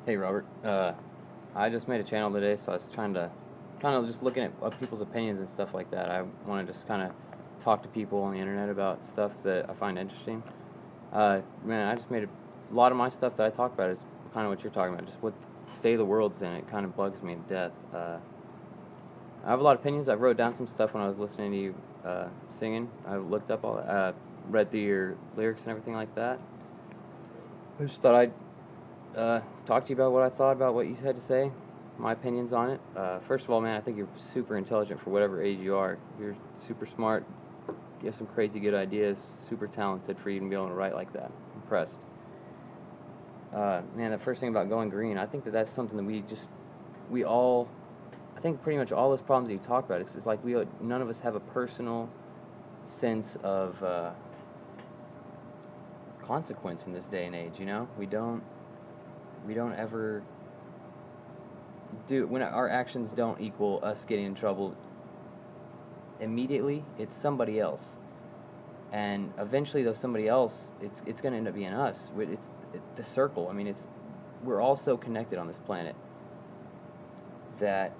Hey Robert, I just made a channel today, so I was trying to, kind of just looking at people's opinions and stuff like that. I want to just kind of talk to people on the internet about stuff that I find interesting. Man, I just made a lot of my stuff that I talk about is kind of what you're talking about, just what state of the world's in. It kind of bugs me to death. I have a lot of opinions. I wrote down some stuff when I was listening to you singing. I looked up read through your lyrics and everything like that. I just thought I'd talk to you about what I thought about what you had to say, my opinions on it. First of all, man, I think you're super intelligent for whatever age you are. You're super smart. You have some crazy good ideas. Super talented for you to be able to write like that. Impressed. Man, the first thing about going green, I think that that's something that we all, I think pretty much all those problems that you talk about, it's like none of us have a personal sense of consequence in this day and age. You know, we don't ever do when our actions don't equal us getting in trouble immediately. It's somebody else, and eventually, though somebody else, it's going to end up being us. The circle. I mean, it's we're all so connected on this planet that,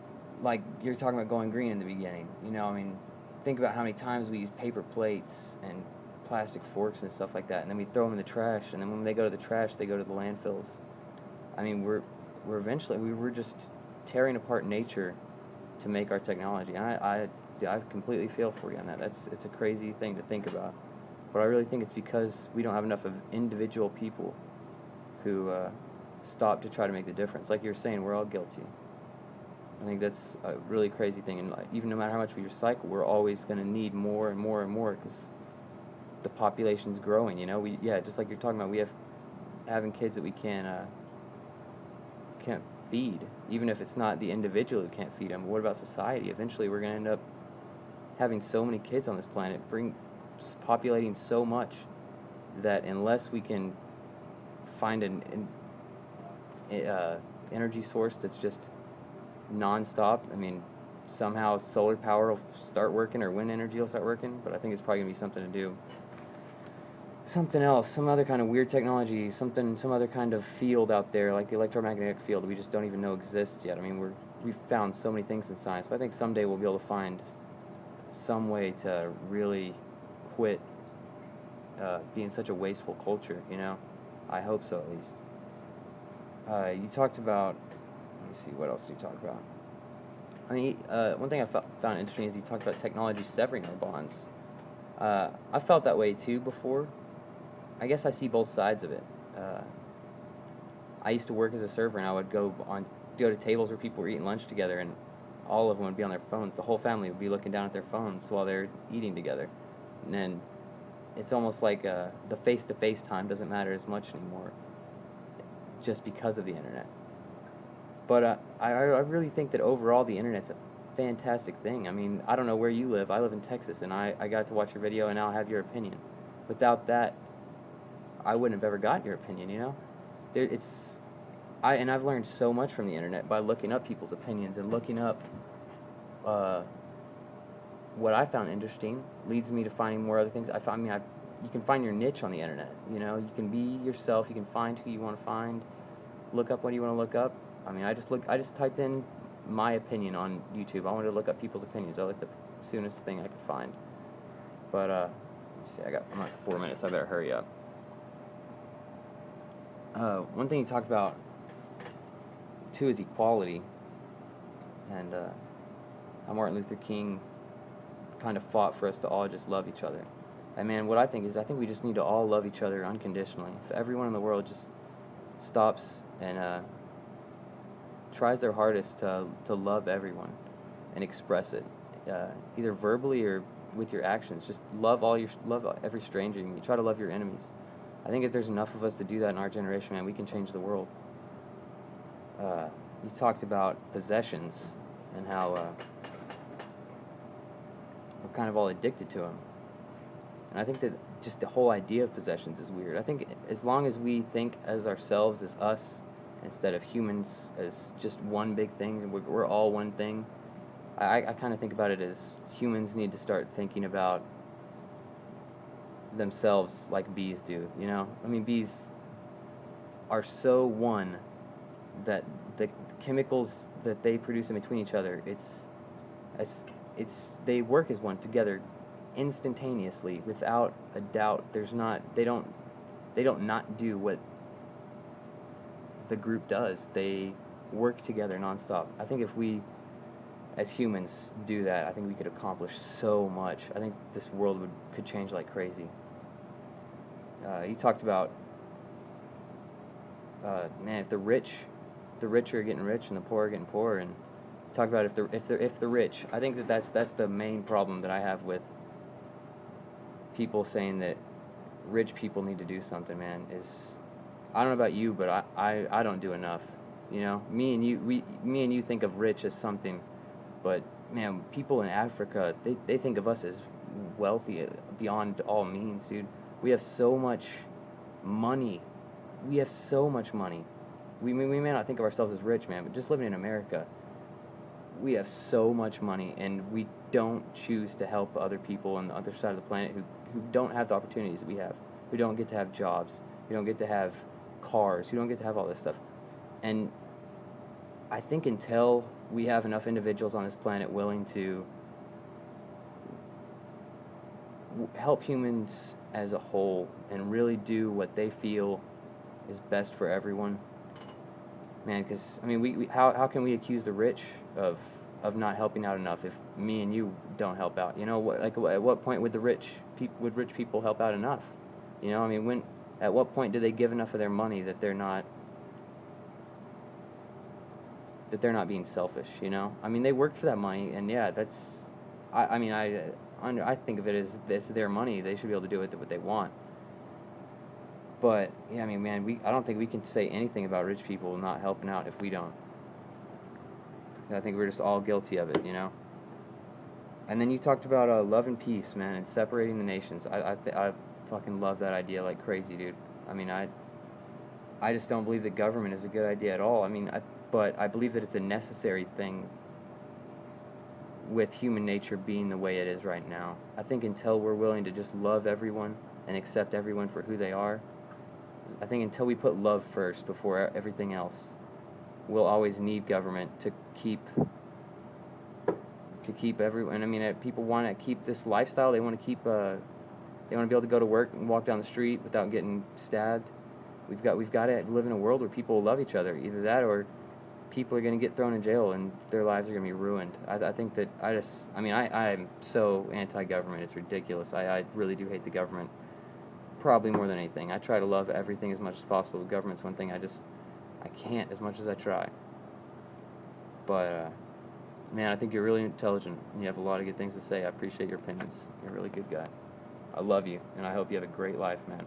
like you're talking about going green in the beginning. You know, I mean, think about how many times we use paper plates and plastic forks and stuff like that, and then we throw them in the trash, and then when they go to the trash, they go to the landfills. I mean, we're eventually we were just tearing apart nature to make our technology. And I completely feel for you on that. It's a crazy thing to think about, but I really think it's because we don't have enough of individual people who stop to try to make the difference. Like you're saying, we're all guilty. I think that's a really crazy thing, and like, even no matter how much we recycle, we're always going to need more and more and more because the population's growing. You know, just like you're talking about, we have having kids that we can't feed, even if it's not the individual who can't feed them. But what about society? Eventually, we're going to end up having so many kids on this planet, populating so much that unless we can find an energy source that's just nonstop, I mean, somehow solar power will start working or wind energy will start working. But I think it's probably going to be something to do something else, some other kind of weird technology, some other kind of field out there, like the electromagnetic field we just don't even know exists yet. I mean, we've found so many things in science, but I think someday we'll be able to find some way to really quit being such a wasteful culture. You know, I hope so at least. You talked about. Let me see, what else did you talk about? I mean, one thing I found interesting is you talked about technology severing our bonds. I felt that way too before. I guess I see both sides of it. Uh, I used to work as a server, and I would go to tables where people were eating lunch together, and all of them would be on their phones. The whole family would be looking down at their phones while they're eating together, and then it's almost like the face-to-face time doesn't matter as much anymore, just because of the internet. But I really think that overall the internet's a fantastic thing. I mean, I don't know where you live. I live in Texas, and I got to watch your video, and now I have your opinion. Without that, I wouldn't have ever gotten your opinion. You know, I've learned so much from the internet by looking up people's opinions and looking up uh, what I found interesting. Leads me to finding more other things. You can find your niche on the internet. You know, you can be yourself. You can find who you want to find. Look up what you want to look up. I mean, I just typed in my opinion on YouTube. I wanted to look up people's opinions. I looked up the soonest thing I could find. But let's see, I'm at 4 minutes. I better hurry up. One thing you talked about too is equality, and how Martin Luther King kind of fought for us to all just love each other. And man, what I think is, I think we just need to all love each other unconditionally. If everyone in the world just stops and tries their hardest to love everyone and express it, either verbally or with your actions, just love every stranger. You try to love your enemies. I think if there's enough of us to do that in our generation, man, we can change the world. You talked about possessions and how we're kind of all addicted to them. And I think that just the whole idea of possessions is weird. I think as long as we think as ourselves as us, instead of humans as just one big thing, and we're all one thing, I kind of think about it as humans need to start thinking about themselves like bees do, you know? I mean, bees are so one that the chemicals that they produce in between each other, it's they work as one together instantaneously without a doubt. They don't not do what the group does. They work together nonstop. I think if we as humans do that, I think we could accomplish so much. I think this world could change like crazy. You talked about man, if the rich are getting rich and the poor are getting poor, and talk about if the rich. I think that's the main problem that I have with people saying that rich people need to do something. Man, is I don't know about you, but I don't do enough. You know, me and you think of rich as something, but man, people in Africa they think of us as wealthy beyond all means, dude. We have so much money. We have so much money. We may not think of ourselves as rich, man, but just living in America, we have so much money, and we don't choose to help other people on the other side of the planet who don't have the opportunities that we have, who don't get to have jobs, who don't get to have cars, who don't get to have all this stuff. And I think until we have enough individuals on this planet willing to help humans as a whole and really do what they feel is best for everyone, man, because I mean, how can we accuse the rich of not helping out enough if me and you don't help out? You know, at what point would rich people help out enough? You know, I mean, at what point do they give enough of their money that they're not being selfish? You know, I mean, they worked for that money, and yeah, that's I think of it as it's their money. They should be able to do with it what they want. But yeah, I mean, man, I don't think we can say anything about rich people not helping out if we don't. I think we're just all guilty of it, you know. And then you talked about love and peace, man, and separating the nations. I fucking love that idea like crazy, dude. I mean, I just don't believe that government is a good idea at all. I mean, but I believe that it's a necessary thing with human nature being the way it is right now. I think until we're willing to just love everyone and accept everyone for who they are, I think until we put love first before everything else, we'll always need government to keep everyone. I mean, people want to keep this lifestyle. They want to keep. They want to be able to go to work and walk down the street without getting stabbed. We've got to live in a world where people love each other. Either that, or people are going to get thrown in jail and their lives are going to be ruined. I think that I'm so anti-government. It's ridiculous. I really do hate the government. Probably more than anything. I try to love everything as much as possible. The government's one thing I can't as much as I try. But, man, I think you're really intelligent, and you have a lot of good things to say. I appreciate your opinions. You're a really good guy. I love you, and I hope you have a great life, man.